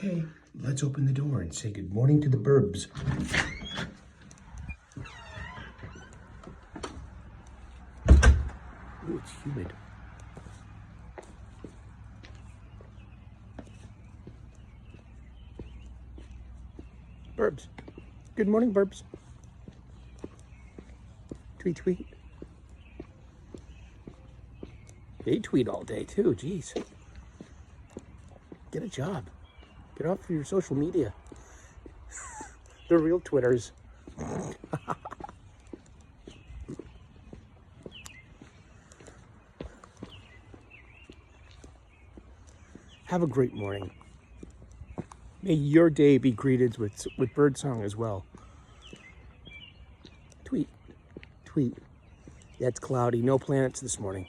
Okay, let's open the door and say good morning to the burbs. Ooh, it's humid. Burbs. Good morning, burbs. Tweet, tweet. They tweet all day too, jeez. Get a job. Get off of your social media. The real Twitters. Have a great morning. May your day be greeted with birdsong as well. Tweet. Tweet. Yeah, it's cloudy. No planets this morning.